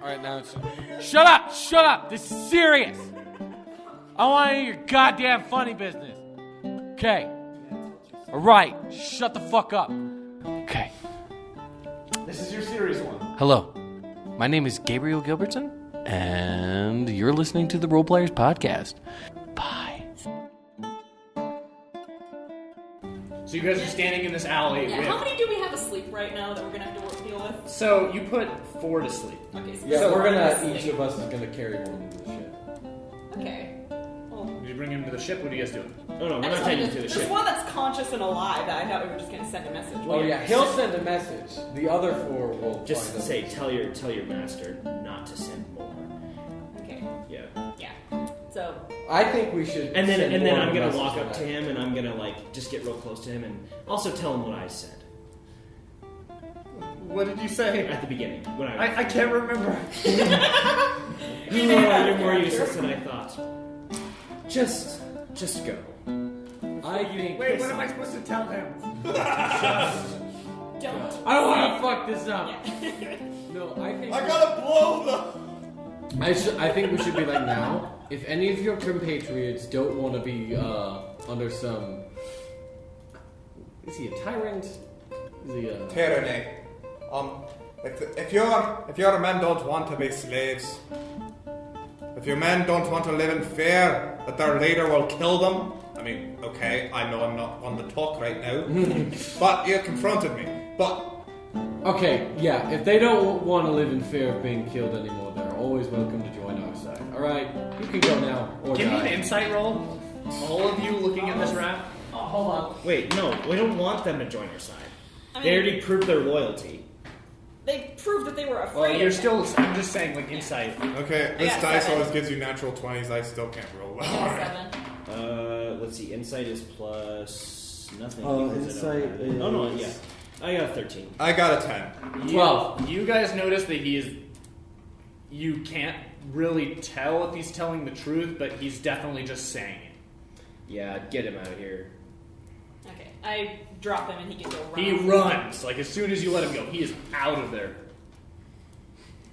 Alright, now it's... Shut up! This is serious! I want to hear your goddamn funny business. Okay. Alright, shut the fuck up. Okay. This is your serious one. Hello. My name is Gabriel Gilbertson, and you're listening to the Role Players Podcast. Bye. So you guys are standing in this alley with... How many do we have asleep right now that we're going to have to deal with? So you put 4 to sleep. Okay, so we're gonna, each of us is gonna carry one into the ship. Okay. Well, Did you bring him to the ship? What are you guys doing? Oh no, we're not taking you to the there's ship. one that's conscious and alive that I thought we were just going to send a message. Oh yeah, he'll send a message. The other 4 will Just find say, us. tell your master not to send more. Okay. Yeah. Yeah. So... I think we should. And then more I'm gonna messages walk than up to that. him and I'm gonna like just get real close to him and also tell him what I said What did you say? at the beginning when I can't remember. You're more useless than I thought. Just go. I think. Wait, what am I supposed to tell him? Don't. I don't want to fuck this up. No, I think. I gotta blow the... I think we should be like now. If any of your compatriots don't want to be under some, is he a tyrant? Is he a Tyranny. If your men don't want to be slaves, if your men don't want to live in fear that their leader will kill them, I mean, okay, I know I'm not on the talk right now, but you confronted me. But okay, yeah. If they don't want to live in fear of being killed anymore, they're always welcome to join our side. All right, you can go now or Give me die. an insight roll. All of you looking at this rat. Hold on. Wait, no, we don't want them to join our side. I They mean, already proved their loyalty. they proved that they were afraid. Well, you're of still... him. I'm just saying, like, insight. okay, I this got dice 7. always gives you natural 20s. I still can't roll well. Yeah, 7. Let's see, insight is plus nothing. Oh, because I don't insight have it. Oh no, is- yeah. I got a 13. I got a 10. 12. You guys notice that he is... You can't really tell if he's telling the truth, but he's definitely just saying it. Yeah, get him out of here. Okay. I drop him and he can go run. He runs. Like, as soon as you let him go, he is out of there.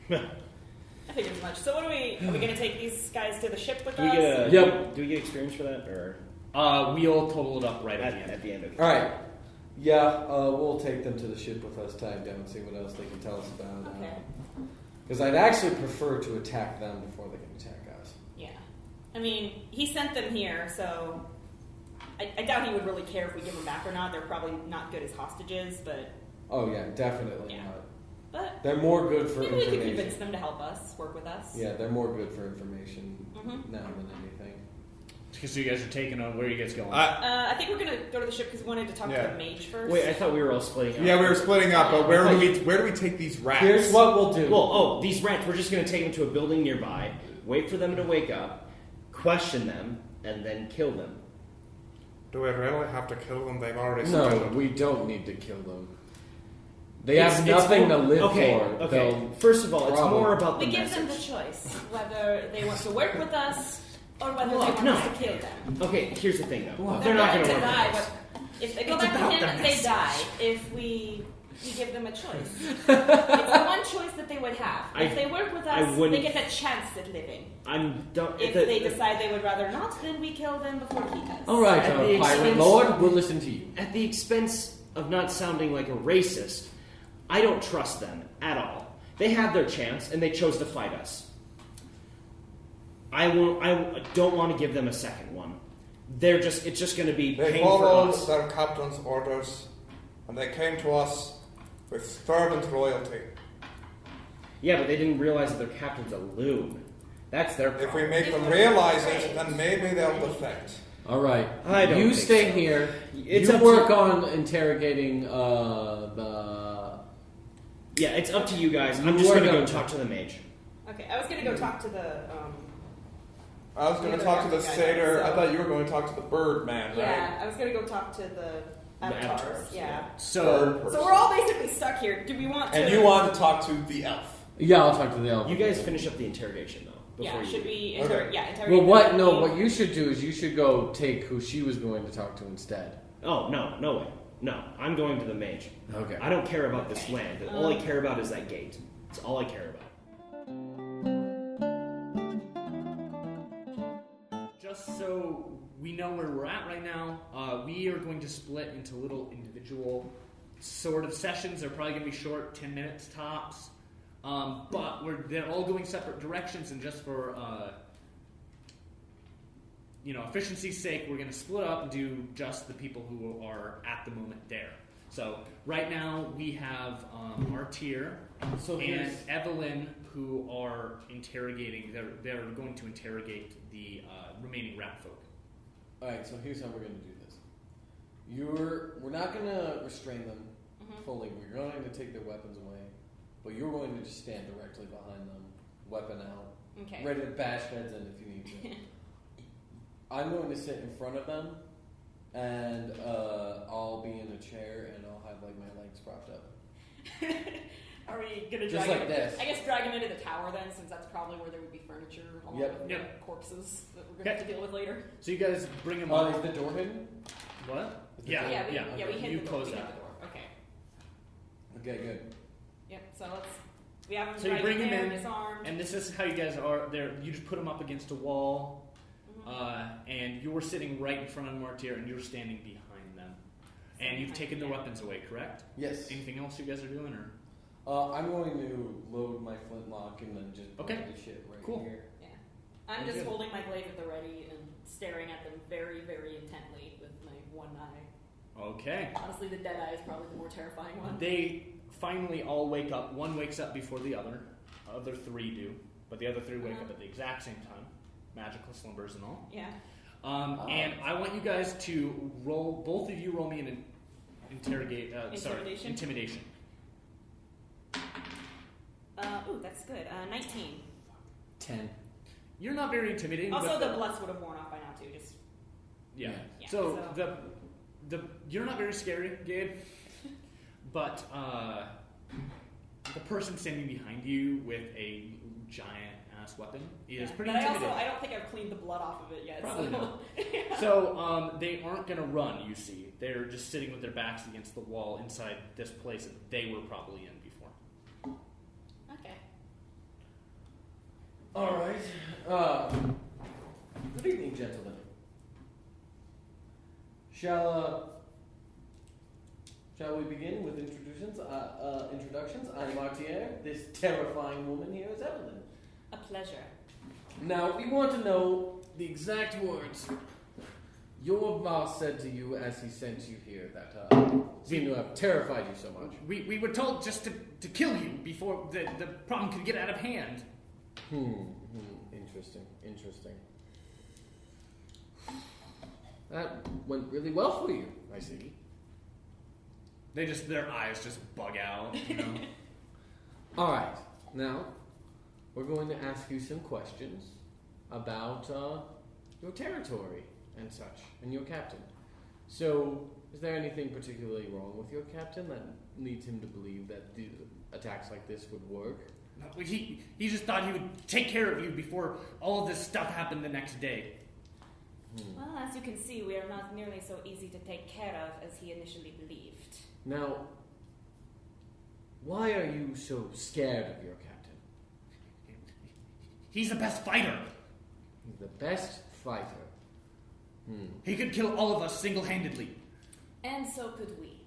I figured as much. So what are we going to take these guys to the ship with Do we us? get a, Yep. do we get experience for that or We'll total it up right at the end. at the end of it? All right. Yeah, we'll take them to the ship with us tied down and see what else they can tell us about. Okay. Because I'd actually prefer to attack them before they can attack us. Yeah. I mean, he sent them here, so I doubt he would really care if we give them back or not. They're probably not good as hostages, but Oh yeah, definitely Yeah. not. but They're more good for maybe we could information. convince them to help us, work with us. Yeah, they're more good for information Mhm. now than anything. So you guys are taking on... Where are you guys going? I think we're gonna go to the ship because we wanted to talk Yeah. to the mage first. Wait, I thought we were all splitting up. Yeah, we were splitting up, but where do we take these rats? Here's what we'll do. Well, these rats, we're just going to take them to a building nearby, wait for them to wake up, question them, and then kill them. Do we really have to kill them? They've already no, started. we don't need to kill them. They It's- have it's nothing more- to live okay, for. Okay, They'll first of all, it's probably- more about the we give message. them the choice whether they want to work with us or whether Well, they want no. us to kill them. Okay, here's the thing though. What? They're not going going to to die, work with us. but if they go It's back to about him, the they message. die. If we give them a choice, it's the one choice that they would have. If they work with I us, wouldn't- they get a chance at living. I'm don't. If they decide they would rather not, then we kill them before he does. All right, At the Pirate expense- Lord, we'll listen to you. At the expense of not sounding like a racist, I don't trust them at all. They had their chance and they chose to fight us. I don't want to give them a second one. It's just going to be They pain for followed us. their captain's orders, and they came to us with fervent loyalty. Yeah, but they didn't realize that their captain's a loon. That's their problem. If we make them realize it, then maybe they'll defect. All right, I don't you think stay so. here. It's you up work to- on interrogating the. Yeah, it's up to you guys. I'm You just work going to go on- talk to the mage. Okay, I was gonna go talk to the. I was going to talk to the satyr. I thought you were going to talk to the bird man, right? Yeah, I was gonna go talk to the avatars. avatars, Yeah. So... So we're all basically stuck here. Do we want to? And you want to talk to the elf. Yeah, I'll talk to the elf. You guys finish up the interrogation, though. Yeah. Before you Should we? Okay. Interrogate Well, what? them. No, what you should do is you should go take who she was going to talk to instead. Oh, no way. No, I'm going to the mage. Okay. I don't care about this Okay. land. All I care about is that gate. That's all I care about. know where we're at right now. We are going to split into little individual sort of sessions. They're probably going to be short, 10 minutes tops. But they're all going separate directions, and just for efficiency's sake, we're going to split up and do just the people who are at the moment there. So right now we have Artier and Evelyn who are interrogating. They're going to interrogate the remaining rat folk. All right, so here's how we're going to do this. We're not going to restrain them fully. We're going to take their weapons away, but you're going to just stand directly behind them, weapon out, ready to bash heads in if you need to. I'm going to sit in front of them, and I'll be in a chair, and I'll have like my legs propped up. Are we gonna just drag like him? this? I guess drag him into the tower then, since that's probably where there would be furniture, along with Yep. corpses that we're gonna have to deal with later. So you guys bring them Is up. the door hidden? What? Is the Yeah, door- We hit You the door. close We hit that. the door. Okay. Okay, good. Yep. So we have him. So you bring him in, disarmed. and this is how you guys are. There, you just put them up against a wall, and you're sitting right in front of Artier, and you're standing behind them. And you've taken the weapons away, correct? Yes. Anything else you guys are doing, or? I'm going to load my flintlock and then just put the shit right Cool. here. Yeah. I'm Very just good. holding my glaive at the ready and staring at them very, very intently with my one eye. Okay. Honestly, the dead eye is probably the more terrifying one. They finally all wake up. One wakes up before the other. Other three do, but the other three wake up at the exact same time. Magical slumbers and all. Yeah. And I want you guys to roll. Both of you roll me an intimidation. Ooh, that's good. 19. 10. You're not very intimidating. Also, but the bless would have worn off by now too. Just yeah. Yeah, So so- the you're not very scary, Gabe. But the person standing behind you with a giant ass weapon is pretty But intimidating. I don't think I've cleaned the blood off of it yet. Probably so. not. So they aren't going to run, you see. They're just sitting with their backs against the wall inside this place that they were probably in before. Okay. All right. Good evening, gentlemen. Shall we begin with introductions? I'm Artier. This terrifying woman here is Evelyn. A pleasure. Now, we want to know the exact words your boss said to you as he sent you here that seem to have terrified you so much. We were told just to kill you before the problem could get out of hand. Interesting. That went really well for you, I see. Their eyes just bug out, you know. All right, now we're going to ask you some questions about your territory and such, and your captain. So, is there anything particularly wrong with your captain that leads him to believe that the attacks like this would work? No, he just thought he would take care of you before all of this stuff happened the next day. Well, as you can see, we are not nearly so easy to take care of as he initially believed. Now, why are you so scared of your captain? He's the best fighter. He's the best fighter. He could kill all of us single-handedly. And so could we.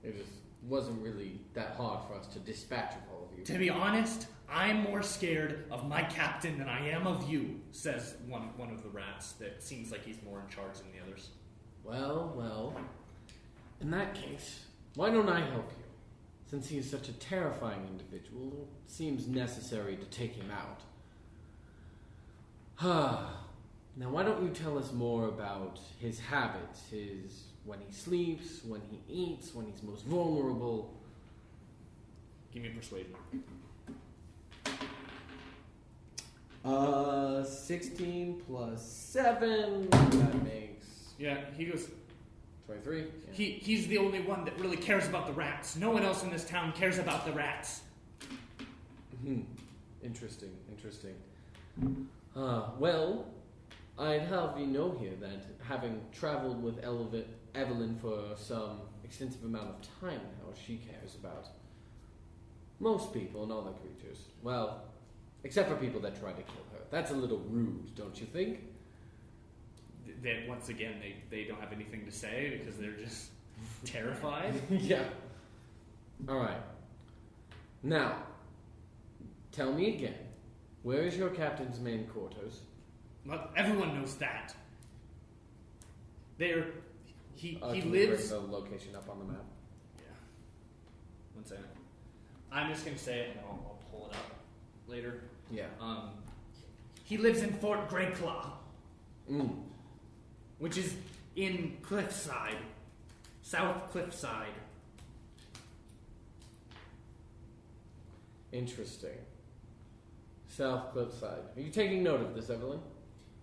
It just wasn't really that hard for us to dispatch of all of you. To be honest, I'm more scared of my captain than I am of you, says one of the rats that seems like he's more in charge than the others. Well, in that case, why don't I help you? Since he is such a terrifying individual, it seems necessary to take him out. Now, why don't you tell us more about his habits, when he sleeps, when he eats, when he's most vulnerable? Give me persuasion. 16 plus 7, that makes Yeah, he goes. 23. Yeah. He's the only one that really cares about the rats. No one else in this town cares about the rats. Interesting. Well, I'd have you know here that having traveled with Evelyn for some extensive amount of time now, she cares about most people and other creatures. Well, except for people that try to kill her. That's a little rude, don't you think? They, once again, they don't have anything to say because they're just terrified. Yeah. Alright. Now, tell me again, where is your captain's main quarters? Well, everyone knows that. He Can you lives. bring the location up on the map? Yeah. One second. I'm just gonna say it and I'll pull it up later. Yeah. He lives in Fort Greyclaw, Mm. which is in Cliffside, South Cliffside. Interesting. South Cliffside. Are you taking note of this, Evelyn?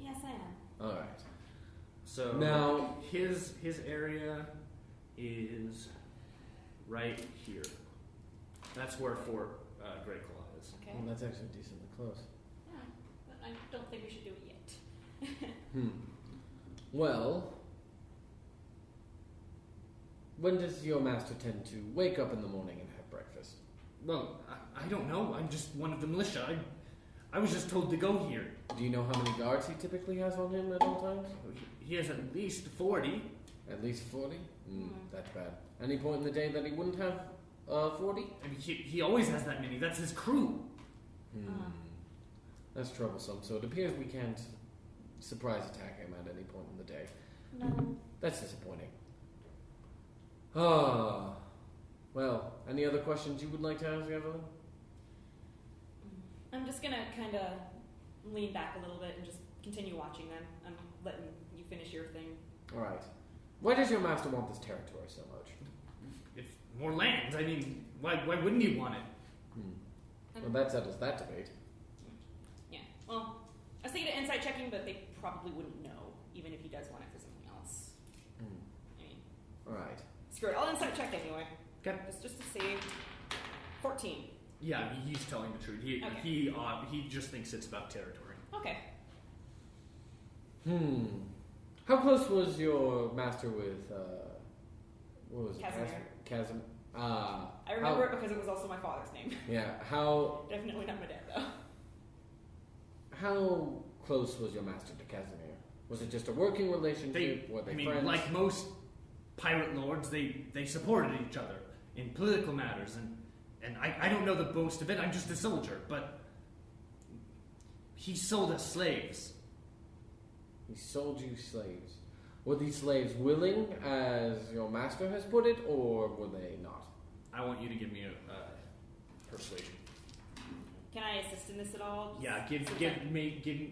Yes, I am. Alright. So Now- his area is right here. That's where Fort Greyclaw is. Okay. Well, that's actually decently close. Yeah, but I don't think we should do it yet. Well, when does your master tend to wake up in the morning and have breakfast? Well, I don't know. I'm just one of the militia. I was just told to go here. Do you know how many guards he typically has on him at all times? He has at least 40. At least 40? Mhm. That's bad. Any point in the day that he wouldn't have 40? I mean, he always has that many. That's his crew. That's troublesome. So it appears we can't surprise attack him at any point in the day. No. That's disappointing. Ah. Well, any other questions you would like to ask, Evelyn? I'm just gonna kind of lean back a little bit and just continue watching them. I'm letting you finish your thing. Alright. Why does your master want this territory so much? If more lands, I mean, why wouldn't he want it? Well, that settles that debate. Yeah. Well, I was thinking of insight checking, but they probably wouldn't know, even if he does want it for something else. I mean, Alright. screw it. I'll insight check anyway. Okay. Just to see. 14. Yeah, he's telling the truth. Okay. He just thinks it's about territory. Okay. How close was your master with, what was it? Casimir. Casimir. I remember it because it was also my father's name. Yeah, how Definitely not my dad, though. how close was your master to Casimir? Was it just a working relationship? Were they friends? Like most pirate lords, they supported each other in political matters, and I don't know the most of it. I'm just a soldier, but he sold us slaves. He sold you slaves. Were these slaves willing, as your master has put it, or were they not? I want you to give me a persuasion. Can I assist in this at all? Yeah,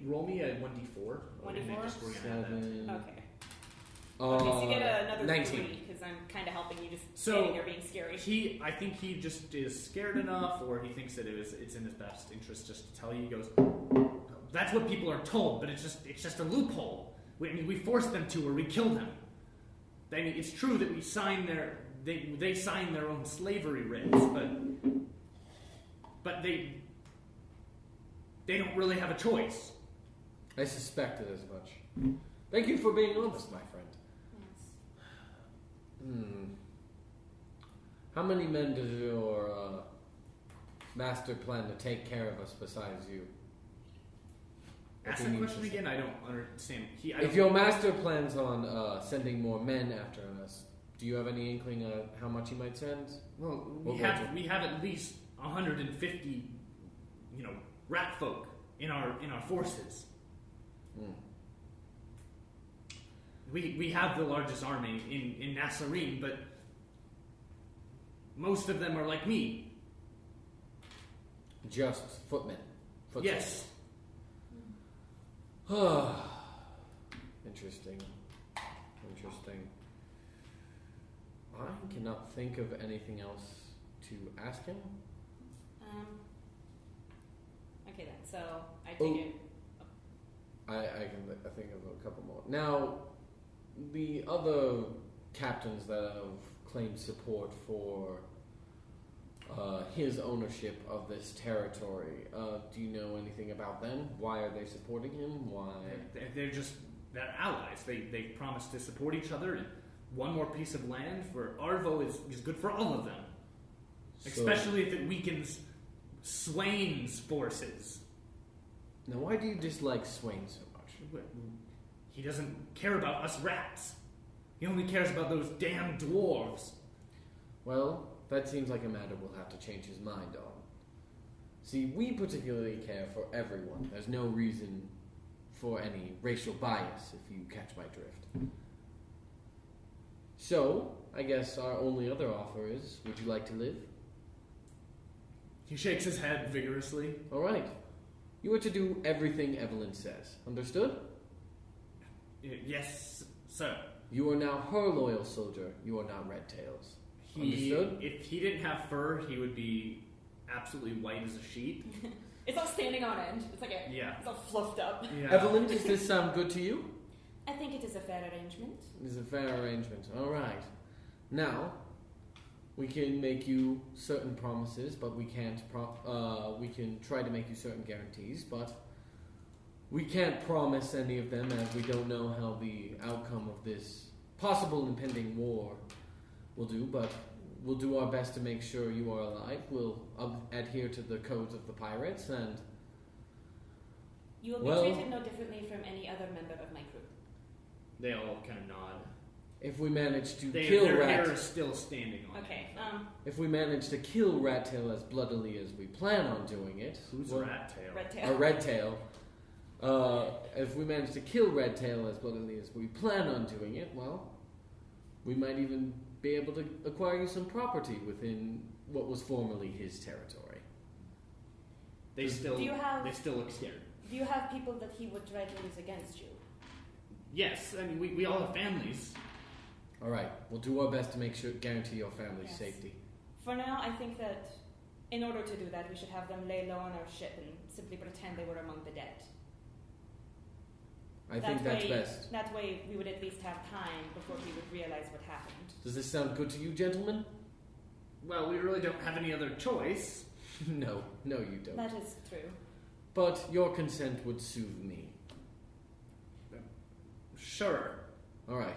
roll me a 1d4. 1d4? Just we're gonna add that. 7. Okay. Okay, so you get another 19. 3 because I'm kind of helping you just So, standing there being scary. I think he just is scared enough, or he thinks that it's in his best interest just to tell you. He goes, "That's what people are told, but it's just a loophole. We force them to, or we kill them. I mean, it's true that we sign they sign their own slavery writs, but they don't really have a choice." I suspected as much. Thank you for being honest, my friend. Yes. How many men does your master plan to take care of us besides you? Ask If he that needs question to- again. I don't understand. If your master plans on sending more men after us, do you have any inkling of how much he might send? Well, What we have at least 150, rat folk in our forces. We have the largest army in Nasserine, but most of them are like me. Just footmen. Yes. Interesting. I cannot think of anything else to ask him. Okay then, so I take it. I think of a couple more. Now, the other captains that have claimed support for his ownership of this territory, do you know anything about them? Why are they supporting him? Why? They're allies. They promise to support each other, and one more piece of land for Arvo is good for all of them. Especially if it weakens Swain's forces. Now, why do you dislike Swain so much? He doesn't care about us rats. He only cares about those damn dwarves. Well, that seems like a matter we'll have to change his mind on. See, we particularly care for everyone. There's no reason for any racial bias, if you catch my drift. So, I guess our only other offer is, would you like to live? He shakes his head vigorously. All right. You are to do everything Evelyn says. Understood? Yes, sir. You are now her loyal soldier. You are not Red Tails. Understood? If he didn't have fur, he would be absolutely white as a sheet. It's all standing on end. It's like it's all fluffed up. Yeah. Evelyn, does this sound good to you? I think it is a fair arrangement. It is a fair arrangement. All right. Now, we can make you certain promises, but we can't. We can try to make you certain guarantees, but we can't promise any of them, as we don't know how the outcome of this possible impending war will do. But we'll do our best to make sure you are alive. We'll adhere to the codes of the pirates, and You will be treated no differently from any other member of my crew. They all kind of nod. if we manage to Their kill hair Rat, is still standing on. Okay. if we manage to kill Rat Tail as bloodily as we plan on doing it, Who's well, Rat Tail? Red a tail. Red Tail. If we manage to kill Red Tail as bloodily as we plan on doing it, well, we might even be able to acquire you some property within what was formerly his territory. They still Do you look scared. Do you have people that he would try to use against you? Yes, I mean we all have families. All right, we'll do our best to make sure guarantee your family's Yes. safety. For now, I think that in order to do that, we should have them lay low on our ship and simply pretend they were among the dead. I think that's best. That way, we would at least have time before he would realize what happened. Does this sound good to you, gentlemen? Well, we really don't have any other choice. No, you don't. That is true. But your consent would soothe me. Sure. All right.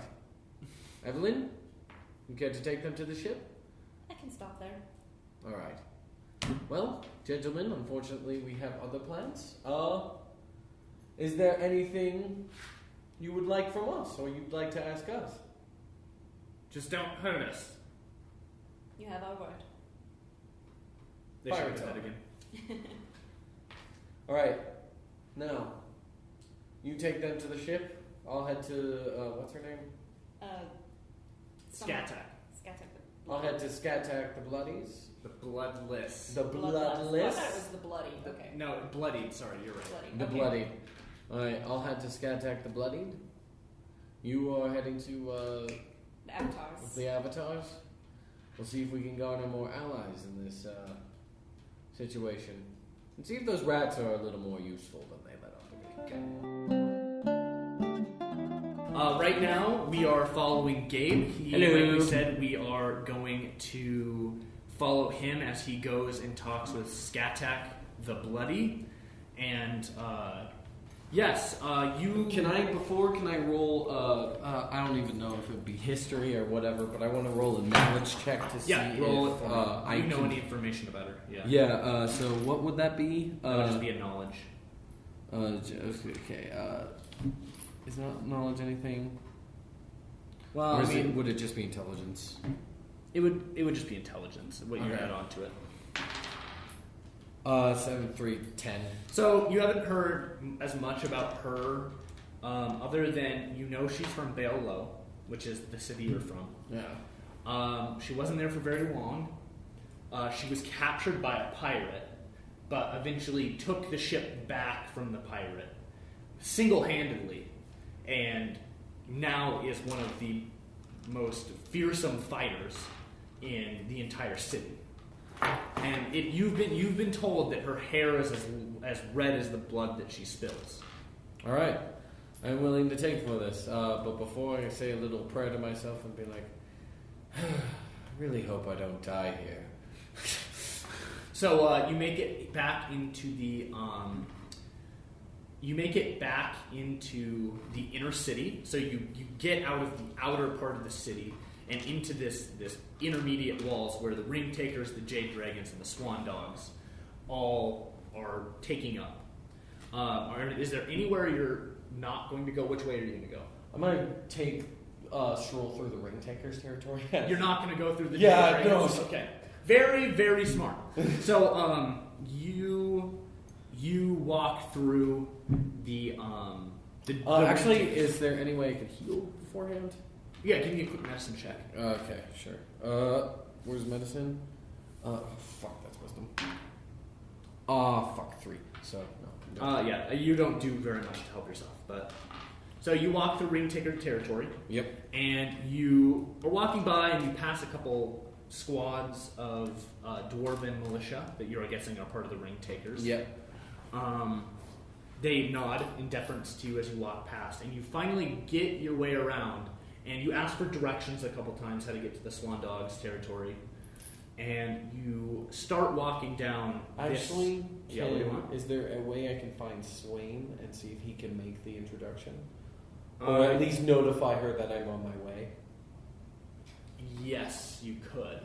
Evelyn, you care to take them to the ship? I can stop there. All right. Well, gentlemen, unfortunately we have other plans. Is there anything you would like from us, or you'd like to ask us? Just don't hurt us. You have our word. They Fire shake their head talk. again. All right. Now, you take them to the ship. I'll head to what's her name? Scattach. Scattach the I'll Bloody. head to Scattach the Bloodies. The bloodless. The Bloodless. I thought it was the bloody. Okay. No, bloodied. Sorry, you're right. Bloody. The Okay. Bloody. All right. I'll head to Scattach the Bloodied. You are heading to The avatars. the Avatars. We'll see if we can garner more allies in this situation, and see if those rats are a little more useful than they let on to be. Okay. Right now, we are following Gabe. Hello. Like we said, we are going to follow him as he goes and talks with Scattach the Bloody. And, yes, you... Can I roll? I don't even know if it would be history or whatever, but I want to roll a knowledge check to see roll if it for me. I you know can- any information about her. Yeah. Yeah. So what would that be? That would just be a knowledge. Okay. Is not knowledge anything? Well, Or I is mean, would it just be intelligence? it would just be intelligence, what you Okay. add on to it. 7, 3, 10. So you haven't heard as much about her, other than you know she's from Baolo, which is the city you're from. Yeah. She wasn't there for very long. She was captured by a pirate, but eventually took the ship back from the pirate single-handedly, and now is one of the most fearsome fighters in the entire city. And you've been told that her hair is as red as the blood that she spills. All right. I'm willing to take for this. But before I say a little prayer to myself and be like, I really hope I don't die here. So you make it back into the inner city. So you get out of the outer part of the city and into this intermediate walls where the Ring Takers, the Jade Dragons, and the Swan Dogs all are taking up. Is there anywhere not going to go. Which way are you going to go? I'm gonna take stroll through the ring taker's territory. You're not going to go through the Yeah, no. Okay. Very, very smart. So you walk through the actually, is there any way I could heal beforehand? Yeah, give me a quick medicine check. Okay, sure. Where's medicine? Fuck, that's wisdom. Fuck, 3. So, no. Yeah, you don't do very much to help yourself, but so you walk through ring taker territory. Yep. And you are walking by, and you pass a couple squads of dwarven militia that you're guessing are part of the ring takers. Yep. They nod in deference to you as you walk past, and you finally get your way around. And you ask for directions a couple times how to get to the Swan Dogs territory, and you start walking down. Actually, yeah, what do you want? is there a way I can find Swain and see if he can make the introduction, or at least notify her that I'm on my way? Yes, you could.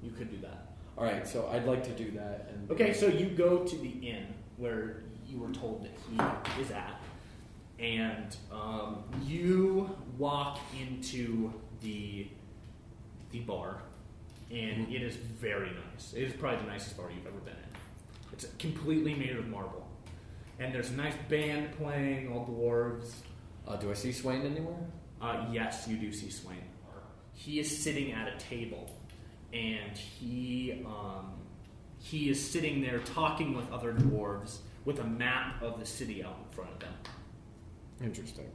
You could do that. All right, so I'd like to do that. And Okay, so you go to the inn where you were told that he is at, and you walk into the bar, and it is very nice. It is probably the nicest bar you've ever been in. It's completely made of marble, and there's a nice band playing, all dwarves. Do I see Swain anywhere? Yes, you do see Swain. He is sitting at a table, and he is sitting there talking with other dwarves with a map of the city out in front of them. Interesting.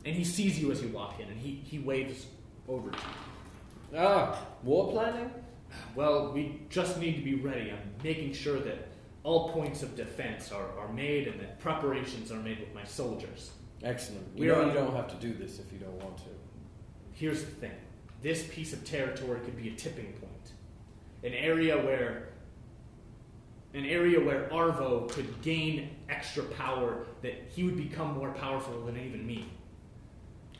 And he sees you as you walk in, and he waves over to you. War planning? Well, we just need to be ready. I'm making sure that all points of defense are made and that preparations are made with my soldiers. Excellent. We You are- don't have to do this if you don't want to. Here's the thing. This piece of territory could be a tipping point. An area where Arvo could gain extra power, that he would become more powerful than even me.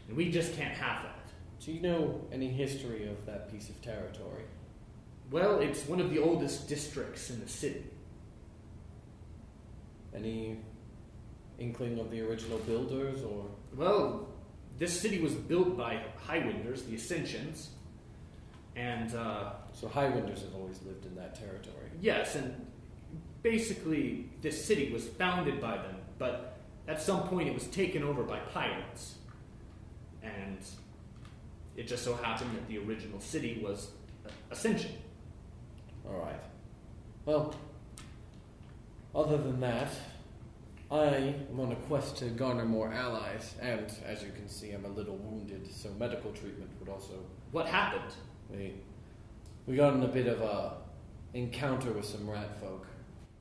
And we just can't have that. Do you know any history of that piece of territory? Well, it's one of the oldest districts in the city. Any inkling of the original builders, or? Well, this city was built by Highwinders, the Ascensions, and So Highwinders have always lived in that territory. yes, and basically this city was founded by them, but at some point it was taken over by pirates, and it just so happened that the original city was Ascension. All right. Well, other than that, I am on a quest to garner more allies, and as you can see, I'm a little wounded, so medical treatment would also. What happened? We got in a bit of a encounter with some rat folk.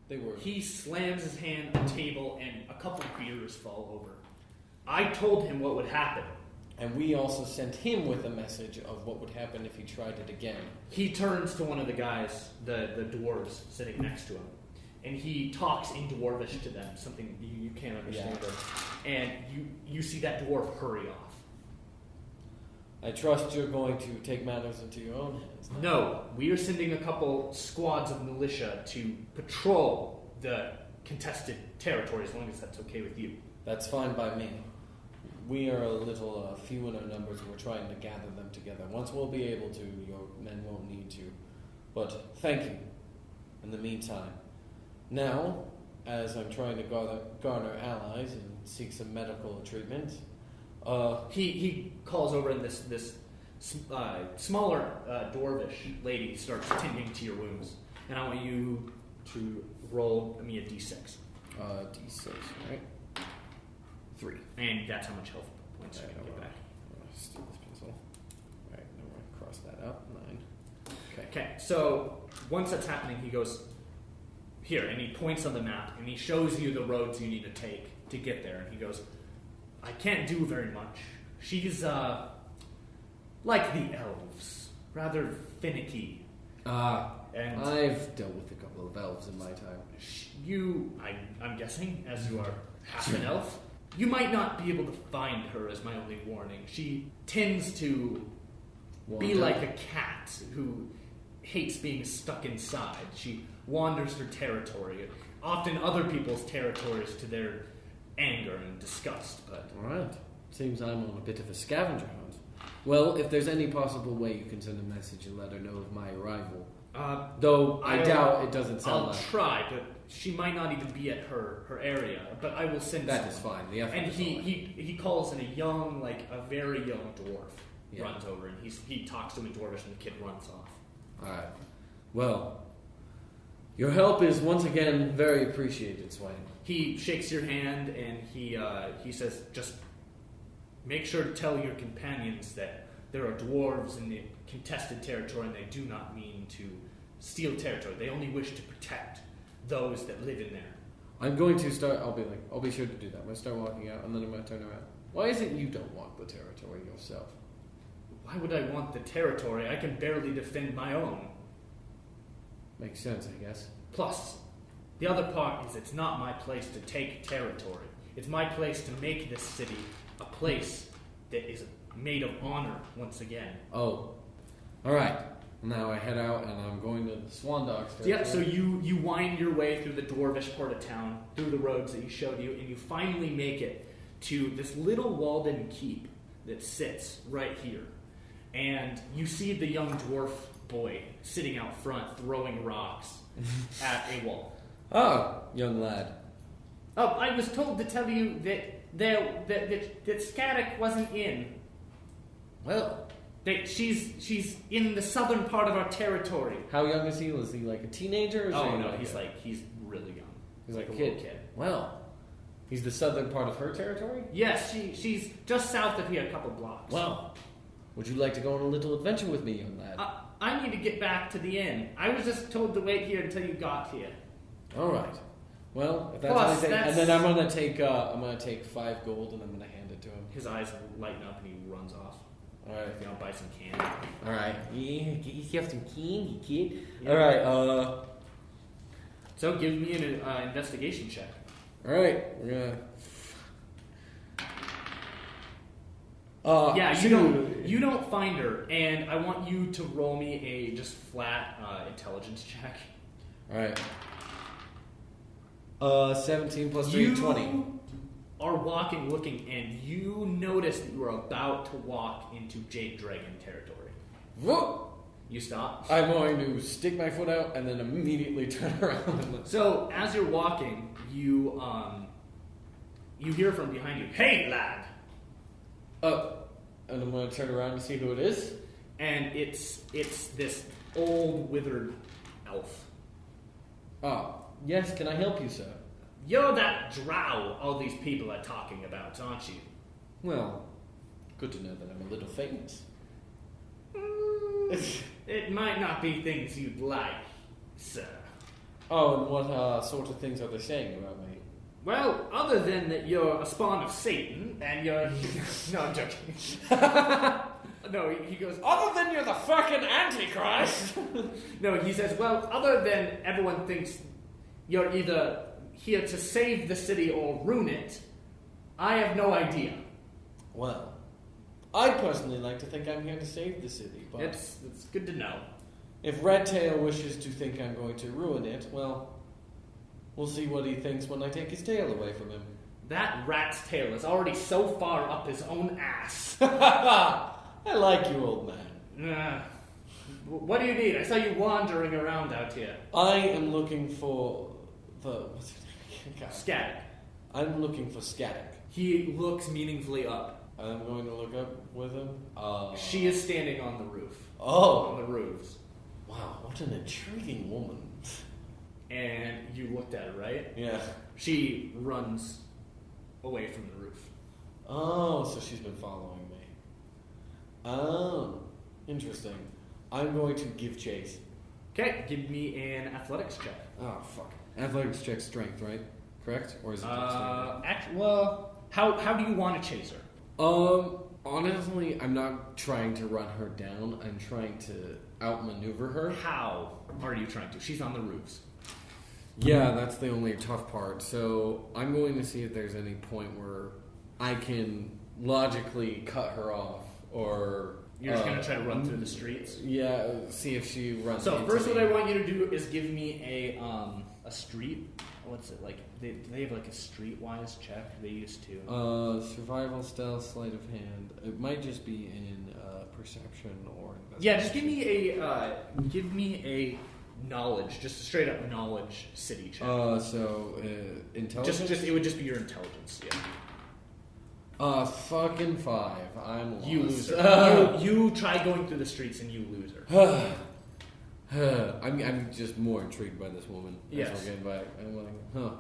They were. He slams his hand on the table, and a couple beers fall over. I told him what would happen. And we also sent him with a message of what would happen if he tried it again. He turns to one of the guys, the dwarves sitting next to him, and he talks in dwarvish to them, something you can't understand. Yeah. And you see that dwarf hurry off. I trust you're going to take matters into your own hands. No, we are sending a couple squads of militia to patrol the contested territory, as long as that's okay with you. That's fine by me. We are a little few in our numbers, and we're trying to gather them together. Once we'll be able to, your men won't need to. But thank you in the meantime. Now, as I'm trying to garner allies and seek some medical treatment, He calls over, and this smaller dwarvish lady starts tending to your wounds. And I want you to roll me a d6. D6, right? 3. And that's how much health points you can get back. Steal this pencil. Alright, now we're going to cross that out. 9. Okay, so once that's happening, he goes, here, and he points on the map, and he shows you the roads you need to take to get there. And he goes, I can't do very much. She's, like the elves, rather finicky. And I've dealt with a couple of elves in my time. I'm guessing, as you are half an elf, you might not be able to find her, as my only warning. She tends to be like a cat who hates being stuck inside. She wanders her territory, often other people's territories, to their anger and disgust. But Alright. Seems I'm on a bit of a scavenger hunt. Well, if there's any possible way you can send a message and let her know of my arrival. Though I doubt it doesn't sound I'll like... try, but she might not even be at her area. But I will send That someone. is fine. The effort And is all right. he calls in a very young dwarf. Yeah. Runs over and he talks to him in Dwarvish, and the kid runs off. Alright. Well, your help is once again very appreciated, Swain. He shakes your hand and he says, "Just make sure to tell your companions that there are dwarves in the contested territory, and they do not mean to steal territory. They only wish to protect those that live in there." I'm going to start... I'll be sure to do that. I'm going to start walking out, and then I'm going to turn around. Why is it you don't walk the territory yourself? Why would I want the territory? I can barely defend my own. Makes sense, I guess. Plus, the other part is it's not my place to take territory. It's my place to make this city a place that is made of honor once again. Oh. Alright. Now I head out, and I'm going to the Swan Dogs territory. Yep, so you wind your way through the dwarvish part of town, through the roads that he showed you, and you finally make it to this little walled-in keep that sits right here. And you see the young dwarf boy sitting out front throwing rocks at a wall. Oh, young lad. Oh, I was told to tell you that Scattach wasn't in. Well, That she's in the southern part of our territory. how young is he? Was he like a teenager? Or is Oh he no, like he's really young. He's like a little kid. Well, he's the southern part of her territory? Yes, she's just south of here, a couple blocks. Well, would you like to go on a little adventure with me, young lad? I need to get back to the inn. I was just told to wait here until you got here. All right. Well, if that's Plus, anything, that's- and then I'm gonna take 5 gold and I'm gonna hand it to him. His eyes lighten up and he runs off. All right. You know, buy some candy. All right. You have some candy, kid. Yeah. All right. So give me an investigation check. All right. We're gonna. Yeah, two. you don't find her, and I want you to roll me a just flat intelligence check. All right. 17 plus 3, You 20. are walking, looking, and you notice that you are about to walk into Jade Dragon territory. Whoa! You stop. I'm going to stick my foot out and then immediately turn around. So as you're walking, you hear from behind you, "Hey, lad!" And I'm going to turn around to see who it is. And it's this old withered elf. Yes, can I help you, sir? You're that drow all these people are talking about, aren't you? Well, good to know that I'm a little famous. It might not be things you'd like, sir. Oh, and what sort of things are they saying about me? Well, other than that you're a spawn of Satan, and you're... No, I'm joking. No, he goes... Other than you're the fucking Antichrist! No, he says, well, other than everyone thinks you're either here to save the city or ruin it, I have no idea. Well, I personally like to think I'm here to save the city, but It's good to know. if Redtail wishes to think I'm going to ruin it, well, we'll see what he thinks when I take his tail away from him. That rat's tail is already so far up his own ass. I like you, old man. What do you need? I saw you wandering around out here. I am looking for what's his name? God. Scattach. I'm looking for Scattach. He looks meaningfully up. I'm going to look up with him. She is standing on the roof. Oh, On the roofs. wow! What an intriguing woman. And you looked at her, right? Yeah. She runs away from the roof. Oh, so she's been following me. Oh, interesting. I'm going to give chase. Okay, give me an athletics check. Oh, fuck. Athletics check strength, right? Correct? Or is it just strength? Well, how do you want to chase her? Honestly, I'm not trying to run her down. I'm trying to outmaneuver her. How are you trying to? She's on the roofs. Yeah, that's the only tough part. So I'm going to see if there's any point where I can logically cut her off, or You're just gonna try to run through the streets. see if she runs. So into first, me. what I want you to do is give me a street what's it like? They have like a streetwise check. They used to. Survival, stealth, sleight of hand. It might just be in perception or investigation. Yeah, just give me a knowledge, just a straight up knowledge city check. Intelligence. Just it would just be your intelligence. Yeah. Fucking 5. I'm lost. You loser. You try going through the streets and you loser. I'm just more intrigued by this woman. Yes. As we're getting by. I'm like, huh.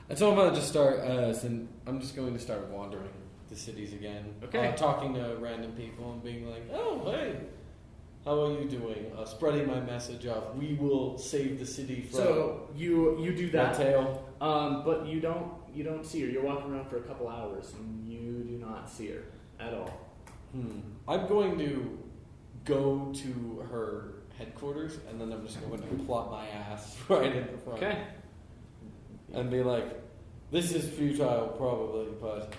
And so I'm gonna just start. I'm just going to start wandering the cities again. Okay. Talking to random people and being like, oh hey, how are you doing? Spreading my message of we will save the city from. So you do that. Tail. But you don't see her. You're walking around for a couple hours and you do not see her at all. I'm going to go to her headquarters, and then I'm just going to plot my ass right in the front. Okay. And be like, this is futile, probably, but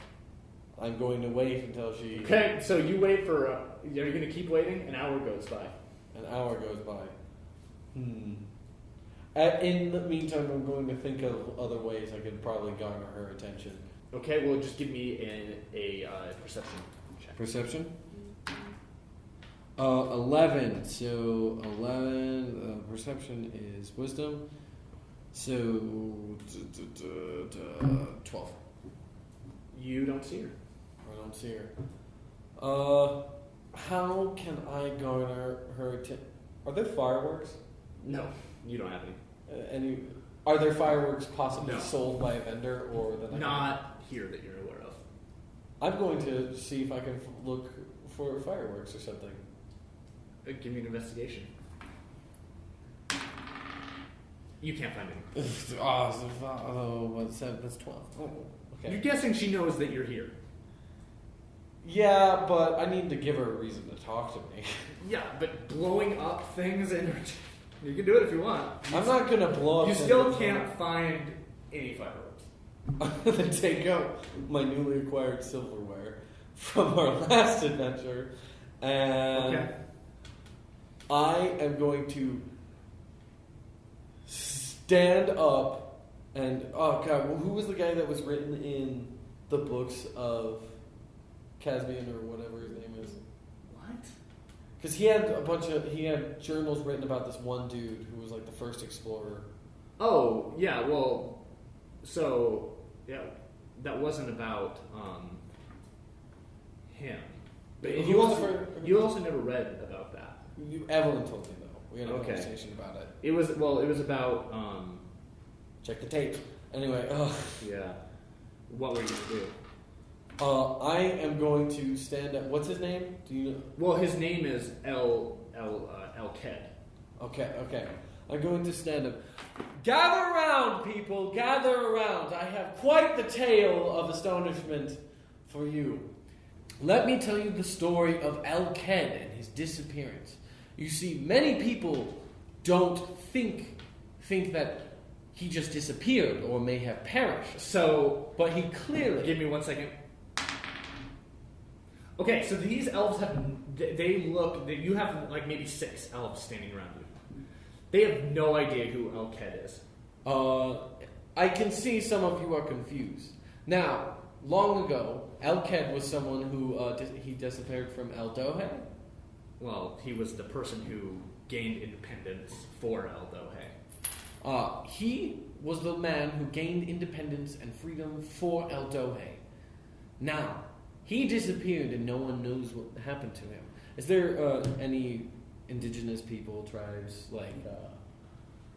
I'm going to wait until she... Okay, so you wait for... are you going to keep waiting? An hour goes by. An hour goes by. In the meantime, I'm going to think of other ways I could probably garner her attention. Okay, well, just give me a perception check. Perception? 11. So 11. Perception is wisdom. So 12. You don't see her. I don't see her. How can I garner her attention? Are there fireworks? No, you don't have any. Are there fireworks possibly No. sold by a vendor or that? Not here that you're aware of. I'm going to see if I can look for fireworks or something. Give me an investigation. You can't find any. That's 12. Oh, okay. You're guessing she knows that you're here. Yeah, but I need to give her a reason to talk to me. Yeah, but blowing up things and you can do it if you want. I'm not gonna blow up. You still can't find any fireworks. I'm gonna take out my newly acquired silverware from our last adventure, and Okay. I am going to stand up and who was the guy that was written in the books of Caspian or whatever his name is? What? Because he had journals written about this one dude who was like the first explorer. Oh, yeah, well, so, yeah, that wasn't about him. But Who you was also, the first- you also never read about that. Evelyn told me though. We had a Okay. conversation about it. It was about, Check the tapes. Anyway, yeah, what were you going to do? I am going to stand up. What's his name? Do you know? Well, his name is El Ked. Okay. I'm going to stand up. Gather around, people. Gather around. I have quite the tale of astonishment for you. Let me tell you the story of El Ked and his disappearance. You see, many people don't think that he just disappeared or may have perished. So, But he clearly... give me 1 second. Okay, so these elves you have like maybe 6 elves standing around you. They have no idea who El Ked is. I can see some of you are confused. Now, long ago, El Ked was someone who he disappeared from El Dohe. Well, he was the person who gained independence for El Dohe. He was the man who gained independence and freedom for El Dohe. Now, he disappeared and no one knows what happened to him. Is there any indigenous people, tribes, like...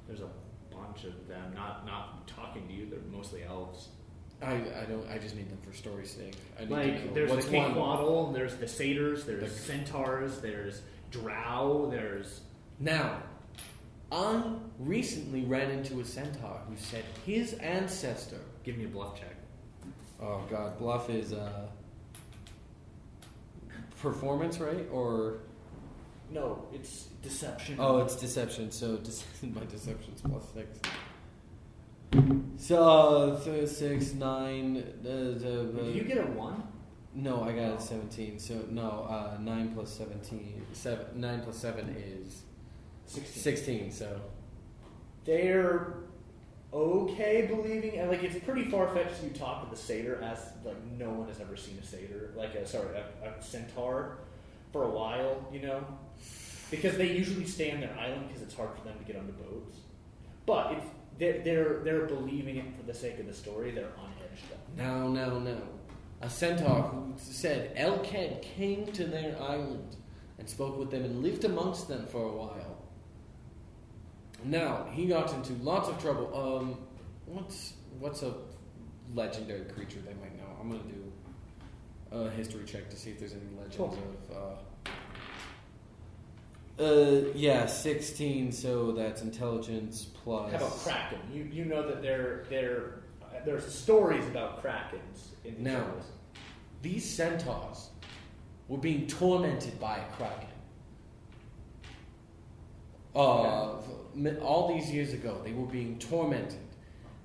There's a bunch of them. Not talking to you. They're mostly elves. I just need them for story's sake. I need to Like know there's what's the one. Quequaddle, there's the satyrs, there's centaurs, there's drow, there's... Now, I recently ran into a centaur who said his ancestor... Give me a bluff check. Oh god, bluff is performance, right? Or... No, it's deception. Oh, it's deception, so my deception's +6. So, 6, 9... Did you get a 1? No, I got a 17, so no, 9 plus 17... 9 plus 7 is... 16, so... They're okay believing, and like it's pretty far fetched. You talk to the satyr as like no one has ever seen a satyr, like a centaur, for a while, you know, because they usually stay on their island because it's hard for them to get on the boats. But it's they're believing it for the sake of the story. They're unhinged. No. A centaur who said Elked came to their island and spoke with them and lived amongst them for a while. Now, he got into lots of trouble. What's a legendary creature they might know? I'm going to do a history check to see if there's any legends of... 16, so that's intelligence plus... How about Kraken? You know that there's stories about Krakens in these Now, shows. these centaurs were being tormented by a Kraken. All these years ago, they were being tormented,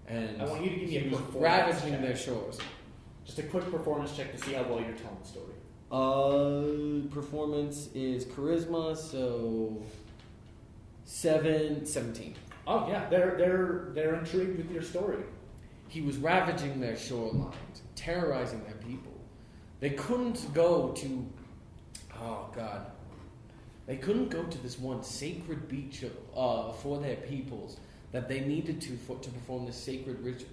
and I want you to give me a he was performance ravaging check. their shores. Just a quick performance check to see how well you're telling the story. Performance is charisma, so 17. Oh yeah, they're intrigued with your story. He was ravaging their shorelines, terrorizing their people. They couldn't go to... Oh, God. They couldn't go to this one sacred beach for their peoples that they needed to perform this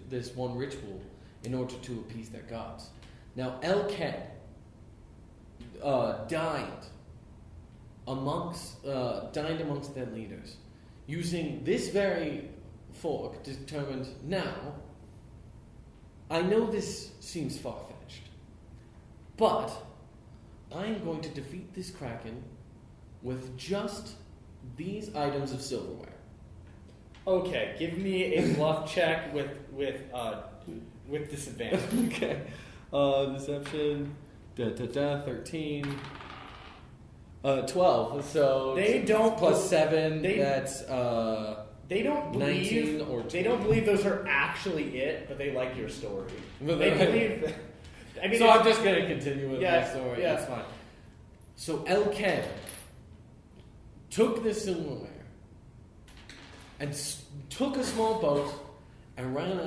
this one ritual in order to appease their gods. Now, Elked dined amongst their leaders, using this very fork determined, now, I know this seems far-fetched, but I am going to defeat this Kraken with just these items of silverware. Okay, give me a bluff check with disadvantage. Okay. Deception. 13. 12. So They don't plus 7. they- That's They don't believe 19 or 20. they don't believe those are actually it, but they like your story. But They they- believe. I mean, so it's- I'm just going to continue with Yeah, my story. yeah. That's fine. So Elked took this silverware and took a small boat and rowed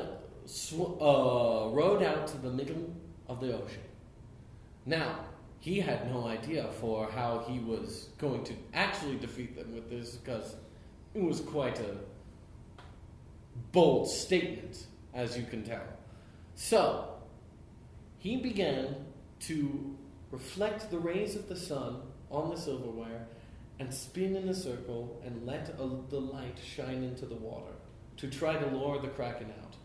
out to the middle of the ocean. Now, he had no idea for how he was going to actually defeat them with this, because it was quite a bold statement, as you can tell. So, he began to reflect the rays of the sun on the silverware and spin in a circle and let the light shine into the water to try to lure the Kraken out.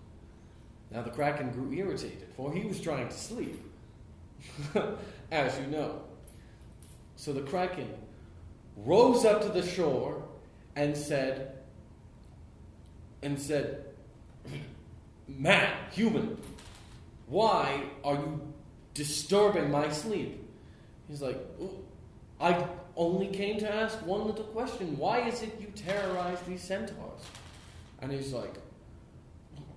Now the Kraken grew irritated, for he was trying to sleep, as you know. So the Kraken rose up to the shore and said, "Man, human, why are you disturbing my sleep?" He's like, "I only came to ask one little question. Why is it you terrorize these centaurs?" And he's like,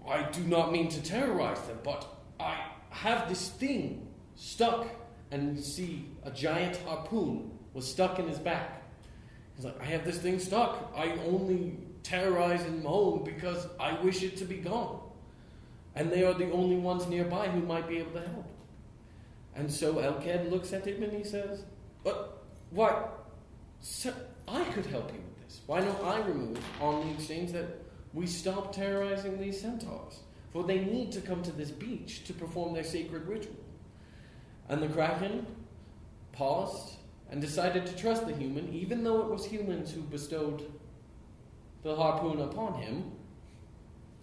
"I do not mean to terrorize them, but I have this thing stuck." And you see a giant harpoon was stuck in his back. He's like, "I have this thing stuck. I only terrorize and moan because I wish it to be gone. And they are the only ones nearby who might be able to help." And so Elked looks at him and he says, "Why, sir, I could help you with this. Why don't I remove on the exchange that we stop terrorizing these centaurs? For they need to come to this beach to perform their sacred ritual." And the Kraken paused and decided to trust the human, even though it was humans who bestowed the harpoon upon him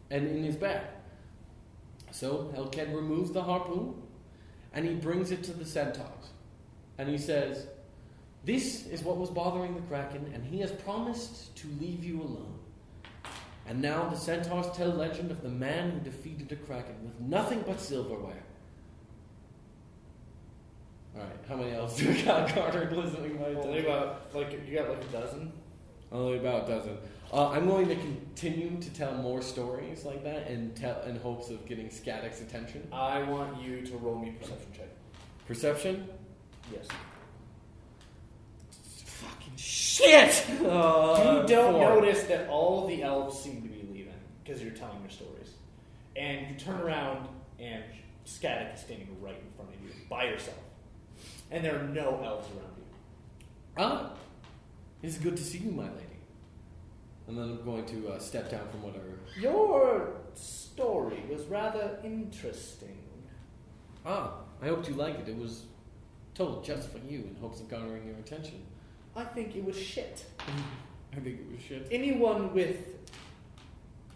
and in his back. So Elked removes the harpoon and he brings it to the centaurs. And he says, "This is what was bothering the Kraken, and he has promised to leave you alone." And now the centaurs tell legend of the man who defeated the Kraken with nothing but silverware. Alright, how many elves do we got, Carter, listening? Only about you got like a dozen. Only about a dozen. I'm going to continue to tell more stories like that in hopes of getting Scattach's attention. I want you to roll me a perception check. Perception? Yes. Fucking shit! You don't 4. notice that all the elves seem to be leaving. because you're telling your stories. And you turn around, and Scattach is standing right in front of you, by yourself. And there are no elves around you. Ah, it's good to see you, my lady. And then I'm going to step down from whatever. Your story was rather interesting. Ah, I hoped you liked it. It was told just for you in hopes of garnering your attention. I think it was shit. I think it was shit. Anyone with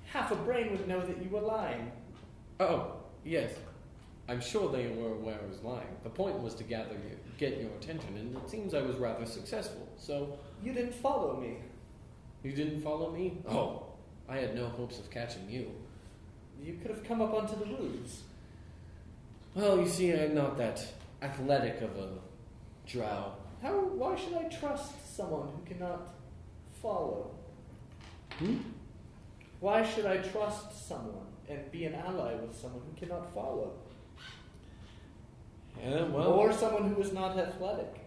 half a brain would know that you were lying. Oh, yes. I'm sure they were aware I was lying. The point was to get your attention, and it seems I was rather successful. So You didn't follow me. you didn't follow me? Oh, I had no hopes of catching you. You could have come up onto the roofs. Well, you see, I'm not that athletic of a drow. Why should I trust someone who cannot follow? Why should I trust someone and be an ally with someone who cannot follow? Yeah, well, Or someone who is not athletic?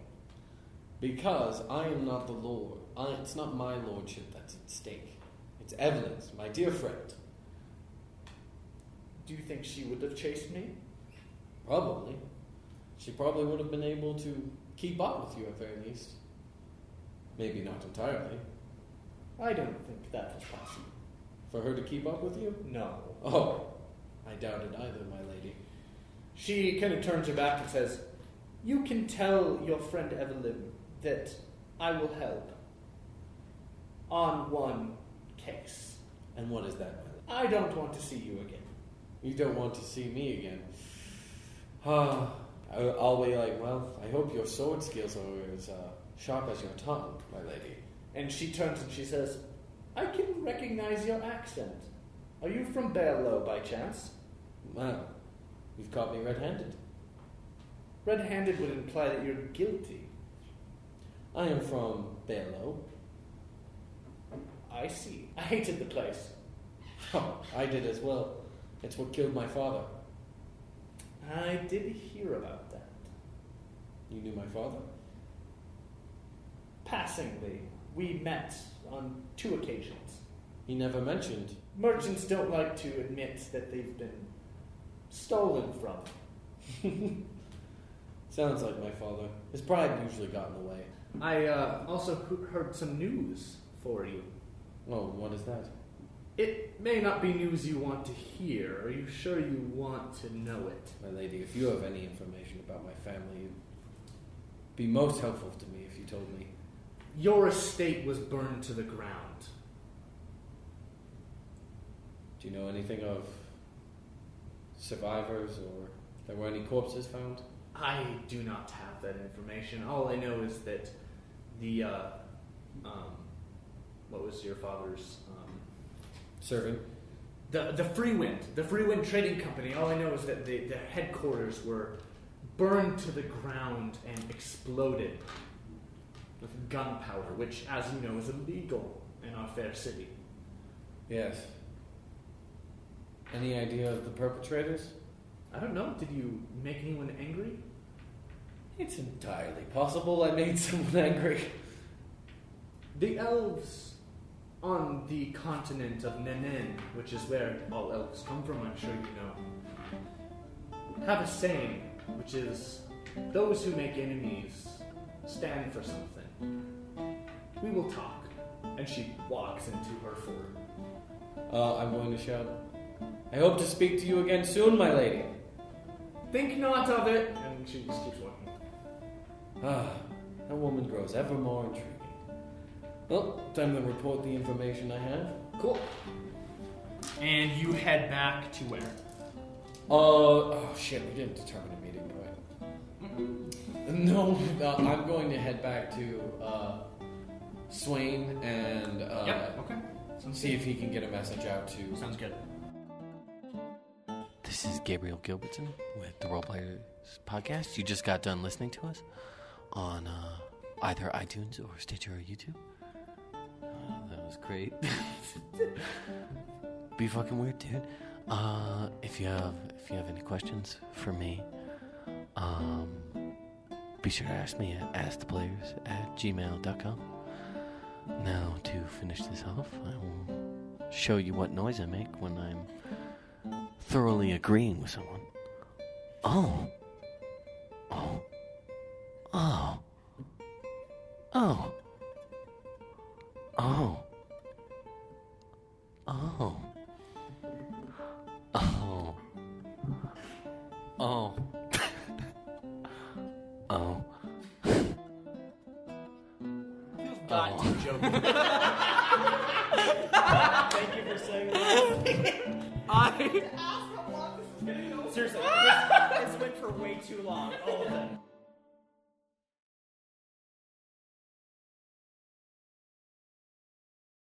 because I am not the lord. It's not my lordship that's at stake. It's Evelyn's, my dear friend. Do you think she would have chased me? Probably. She probably would have been able to keep up with you at very least. Maybe not entirely. I don't think that was possible. For her to keep up with you? No. Oh, I doubt it either, my lady. She kind of turns her back and says, "You can tell your friend Evelyn that I will help on one case. And what is that, my lady? I don't want to see you again." You don't want to see me again. I'll be like, well, I hope your sword skills are as sharp as your tongue, my lady. And she turns and she says, "I can recognize your accent. Are you from Berlo by chance?" Well, you've caught me red-handed. Red-handed would imply that you're guilty. I am from Berlo. I see. I hated the place. Oh, I did as well. It's what killed my father. I did hear about that. You knew my father? Passingly, we met on 2 occasions. He never mentioned. Merchants don't like to admit that they've been stolen from. Sounds like my father. His pride usually got in the way. I also heard some news for you. Oh, what is that? It may not be news you want to hear. Are you sure you want to know it? My lady, if you have any information about my family, it'd be most helpful to me if you told me. Your estate was burned to the ground. Do you know anything of survivors or if there were any corpses found? I do not have that information. All I know is that the what was your father's Serving? the Free Wind Trading Company. All I know is that the headquarters were burned to the ground and exploded with gunpowder, which, as you know, is illegal in our fair city. Yes. Any idea of the perpetrators? I don't know. Did you make anyone angry? It's entirely possible I made someone angry. The elves on the continent of Nenen, which is where all elves come from, I'm sure you know, have a saying, which is, "Those who make enemies stand for something. We will talk." And she walks into her fort. I'm going to shout, "I hope to speak to you again soon, my lady." "Think not of it." And she just keeps walking. That woman grows ever more intriguing. Well, time to report the information I have. Cool. And you head back to where? Oh shit, we didn't determine a meeting point. No, I'm going to head back to Swain and Okay. see if he can get a message out to. Sounds good. This is Gabriel Gilbertson with the Roleplayers Podcast. You just got done listening to us on either iTunes or Stitcher or YouTube. That was great. Be fucking weird, dude. If you have any questions for me, be sure to ask me at asktheplayers@gmail.com. Now, to finish this off, I will show you what noise I make when I'm thoroughly agreeing with someone. Oh. Oh. Oh. Oh. Oh. Oh. Oh. Oh. Oh. You've got to joke. Thank you for saying that. Seriously, this went for way too long. All of them.